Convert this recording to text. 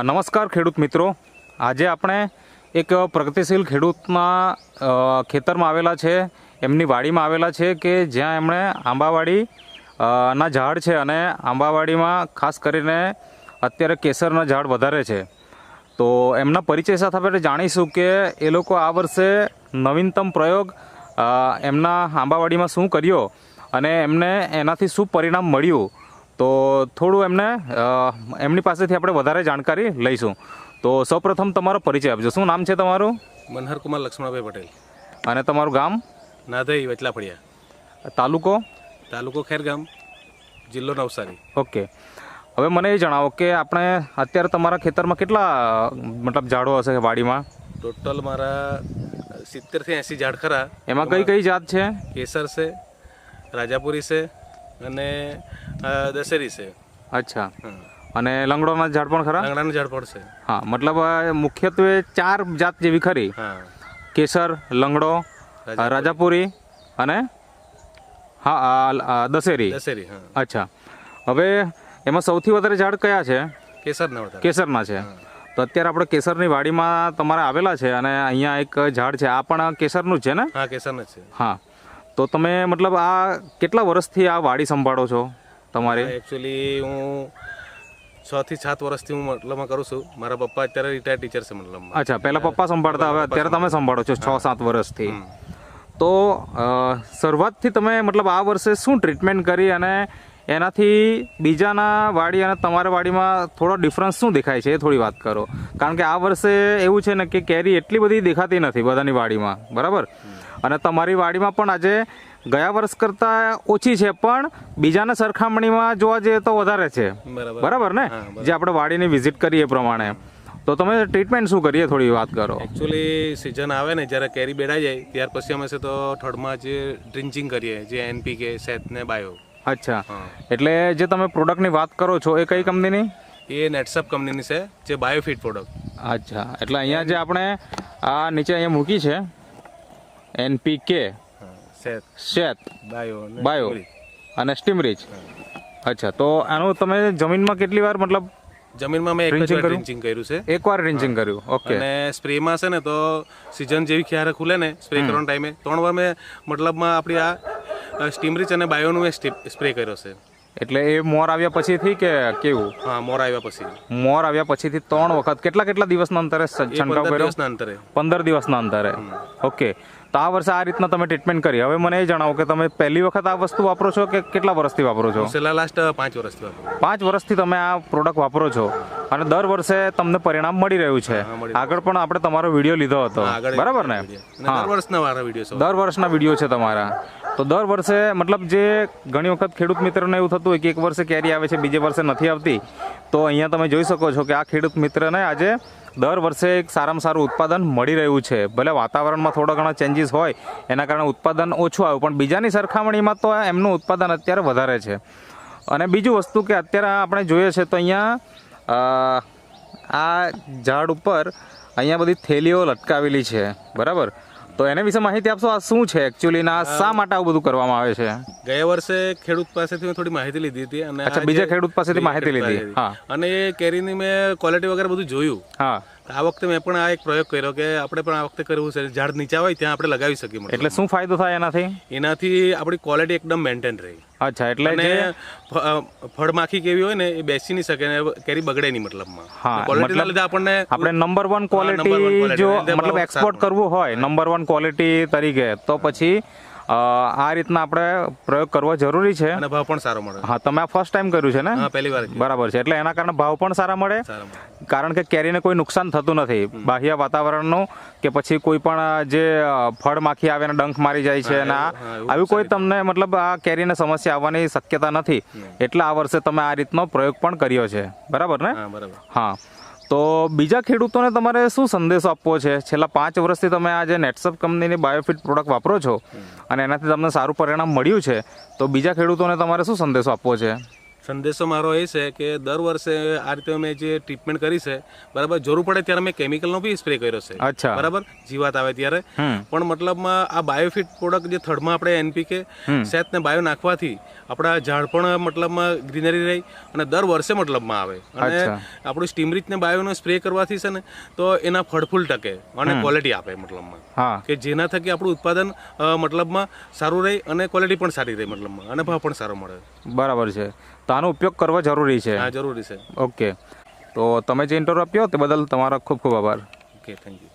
નમસ્કાર ખેડૂત મિત્રો, આજે આપણે એક પ્રગતિશીલ ખેડૂતના ખેતરમાં આવેલા છે, એમની વાડીમાં આવેલા છે કે જ્યાં એમણે આંબાવાડી ના ઝાડ છે અને આંબાવાડીમાં ખાસ કરીને અત્યારે કેસરના ઝાડ વધારે છે. તો એમના પરિચય સાથે આપણે જાણીશું કે એ લોકો આ વર્ષે નવીનતમ પ્રયોગ એમના આંબાવાડીમાં શું કર્યો અને એમને એનાથી શું પરિણામ મળ્યું. તો થોડું એમની પાસેથી આપણે વધારે જાણકારી લઈશું. તો સૌપ્રથમ તમારો પરિચય આપજો. શું નામ છે તમારું? મનહરકુમાર લક્ષ્મણભાઈ પટેલ. અને તમારું ગામ? નાધઈ વચલાફળિયા. તાલુકો ખેરગામ, જિલ્લો નવસારી. ઓકે, હવે મને એ જણાવો કે આપણે અત્યારે તમારા ખેતરમાં કેટલા મતલબ ઝાડો હશે વાડીમાં? ટોટલ મારા 70 થી 80 ઝાડ ખરા. એમાં કઈ કઈ જાત છે? કેસર છે, રાજાપુરી છે અને દશેરી છે. અચ્છા, અને લંગડોના ઝાડ પણ ખરા? લંગડાના ઝાડ પણ છે. હા, મતલબ મુખ્યત્વે 4 જાત જેવી ખરી. હા, કેસર, લંગડો, રાજાપુરી અને હા દશેરી. હા. અચ્છા, હવે એમાં સૌથી વધારે ઝાડ કયા છે? કેસરના છે. તો અત્યારે આપણે કેસરની વાડીમાં તમારે આવેલા છે અને અહીંયા એક ઝાડ છે, આ પણ કેસરનું જ છે ને? હા, કેસરનું જ છે. હા, તો તમે મતલબ આ કેટલા વર્ષથી આ વાડી સંભાળો છો તમારે? એકચ્યુઅલી હું 6 થી 7 વર્ષથી હું મતલબમાં કરું છું. મારા પપ્પા અત્યારે રિટાયર્ડ ટીચર છે મતલબમાં. અચ્છા, પહેલા પપ્પા સંભાળતા, હવે અત્યારે તમે સંભાળો છો 6-7 વર્ષથી. તો શરૂઆતથી તમે મતલબ આ વર્ષે શું ટ્રીટમેન્ટ કરી અને એનાથી બીજાના વાડી અને તમારા વાડીમાં થોડો ડિફરન્સ શું દેખાય છે એ થોડી વાત કરો. કારણ કે આ વર્ષે એવું છે ને કે કેરી એટલી બધી દેખાતી નથી બધાની વાડીમાં, બરાબર? અને તમારી વાડીમાં પણ આજે ગયા વર્ષ કરતાં ઓછી છે, પણ બીજાના સરખામણીમાં જોવા જઈએ તો વધારે છે, બરાબર ને? જે આપણે વાડીની વિઝિટ કરીએ એ પ્રમાણે. તો તમે ટ્રીટમેન્ટ શું કરીએ થોડી વાત કરો. એકચ્યુઅલી સિઝન આવે ને જ્યારે કેરી બેડાઈ જાય ત્યાર પછી અમે છે તો થર્ડમાં જે ડ્રિન્ચિંગ કરીએ, જે NPK, સેત ને બાયો. અચ્છા, એટલે જે તમે પ્રોડક્ટની વાત કરો છો એ કઈ કંપનીની? એ નેટસપ કંપનીની છે, જે બાયોફિટ પ્રોડક્ટ. અચ્છા, એટલે અહીંયા જે આપણે આ નીચે અહીંયા મૂકી છે NPK, સેત, બાયો અને સ્ટીમરીચ. અચ્છા, તો આનું તમે જમીનમાં કેટલી વાર મતલબ? જમીનમાં મેં ડ્રિન્ચિંગ કર્યું છે. એકવાર ડ્રિન્ચિંગ કર્યું. ઓકે. અને સ્પ્રેમાં છે ને તો સિઝન જેવી ક્યારે ખુલે ને સ્પ્રે કરવાના ટાઈમે 3 વાર મેં મતલબમાં આપણી આ સ્ટીમરીચ અને બાયોનું મેં સ્પ્રે કર્યો છે. એટલે એ મોર આવ્યા પછીથી કે કેવું? હા, મોર આવ્યા પછી. મોર આવ્યા પછીથી 3 વખત કેટલા દિવસના અંતરે છંટકાવ કર્યો? 15 દિવસના અંતરે. ઓકે, તો આ વર્ષે આ રીતના તમે ટ્રીટમેન્ટ કરી. હવે મને એ જણાવો કે તમે પહેલી વખત આ વસ્તુ વાપરો છો કે કેટલા વર્ષથી વાપરો છો? છેલ્લા લાસ્ટ 5 વર્ષથી વાપરો. 5 વર્ષથી તમે આ પ્રોડક્ટ વાપરો છો અને દર વર્ષે તમને પરિણામ મળી રહ્યું છે. આગળ પણ આપણે તમારો વિડીયો લીધો હતો, બરાબર ને? દર વર્ષના વિડીયો છે તમારા. તો દર વર્ષે મતલબ જે ઘણી વખત ખેડૂત મિત્રને એવું થતું હોય કે એક વર્ષે કેરી આવે છે, બીજે વર્ષે નથી આવતી, તો અહીંયા તમે જોઈ શકો છો કે આ ખેડૂત મિત્રને આજે દર વર્ષે એક સારામાં સારું ઉત્પાદન મળી રહ્યું છે. ભલે વાતાવરણમાં થોડા ઘણા ચેન્જીસ હોય એના કારણે ઉત્પાદન ઓછું આવ્યું, પણ બીજાની સરખામણીમાં તો એમનું ઉત્પાદન અત્યારે વધારે છે. અને બીજું વસ્તુ કે અત્યારે આપણે જોઈએ છે તો અહીંયા આ ઝાડ ઉપર અહીંયા બધી થેલીઓ લટકાવેલી છે, બરાબર? તો એના વિશે માહિતી આપશો, આ શું છે એકચ્યુઅલી ના શા માટે આવું બધું કરવામાં આવે છે? ગયા વર્ષે ખેડૂત પાસેથી થોડી માહિતી લીધી હતી અને અચ્છા, બીજા ખેડૂત પાસેથી માહિતી લીધી. હા, અને એ કેરીની મેં ક્વોલિટી વગેરે બધું જોયું. હા, આ વખતે મેં પણ આ એક પ્રયોગ કર્યો કે આપણે પણ આ વખતે કરવું છે, ઝાડ નીચા હોય ત્યાં આપણે લગાવી શકીએ મતલબ. એટલે શું ફાયદો થાય એનાથી? એનાથી આપણી ક્વોલિટી એકદમ મેન્ટેન રહે અચ્છા, એટલે અને જે ફળમાખી કેવી હોય ને એ બેસી નહીં શકે ને કેરી બગડે નહીં મતલબમાં. હા, ક્વોલિટીના લીધે આપણને આપણે number 1 number one quality quality. જો એટલે મતલબ ભાવ એક્સપોર્ટ કરવું હોય નંબર 1 ક્વોલિટી તરીકે, તો પછી આ રીતના આપણે પ્રયોગ કરવો જરૂરી છે. અને ભાવ પણ સારો મળે. હા, તમે આ ફર્સ્ટ ટાઈમ કર્યું છે ને? હા, પહેલી વાર બરાબર છે. એટલે એના કારણે ભાવ પણ સારા મળે, સારા મળે. કારણ કે કેરીને કોઈ નુકસાન થતું નથી બાહ્ય વાતાવરણનું, કે પછી કોઈ પણ જે ફળ માખી આવે ને ડંખ મારી જાય છે, અને આવી કોઈ તમને મતલબ આ કેરીને સમસ્યા આવવાની શક્યતા નથી. એટલે આ વર્ષે તમે આ રીતનો પ્રયોગ પણ કર્યો છે, બરાબર ને? હા, બરાબર. હા, તો બીજા ખેડૂતોને તમારે શું સંદેશો આપવો છે? છેલ્લા 5 વર્ષથી તમે આ જે નેટસપ કંપનીની બાયોફિટ પ્રોડક્ટ વાપરો છો અને એનાથી તમને સારું પરિણામ મળ્યું છે, તો બીજા ખેડૂતોને તમારે શું સંદેશો આપવો છે? સંદેશો મારો એ છે કે દર વર્ષે આ રીતે મેં જે ટ્રીટમેન્ટ કરી છે, બરાબર, જરૂર પડે ત્યારે મેં કેમિકલનો બી સ્પ્રે કર્યો છે. અચ્છા. બરાબર, જીવાત આવે ત્યારે. પણ મતલબમાં આ બાયોફિટ પ્રોડક્ટ જે થર્ડમાં આપણે એનપીકે સેત ને બાયો નાખવાથી આપણા ઝાડ પણ મતલબમાં ગ્રીનરી રહી અને દર વર્ષે મતલબમાં આવે. અને આપણું સ્ટીમરીચ ને બાયોનો સ્પ્રે કરવાથી છે ને તો એના ફળફૂલ ટકે અને ક્વોલિટી આપે મતલબમાં. હા, કે જેના થકી આપણું ઉત્પાદન મતલબમાં સારું રહે અને ક્વોલિટી પણ સારી રહે મતલબમાં, અને ભાવ પણ સારો મળે. બરાબર છે. તો આનો ઉપયોગ કરવો જરૂરી છે. હા, જરૂરી છે. ઓકે, તો તમે જે ઇન્ટરવ્યુ આપ્યો તે બદલ તમારો ખૂબ ખૂબ આભાર. Okay, thank you.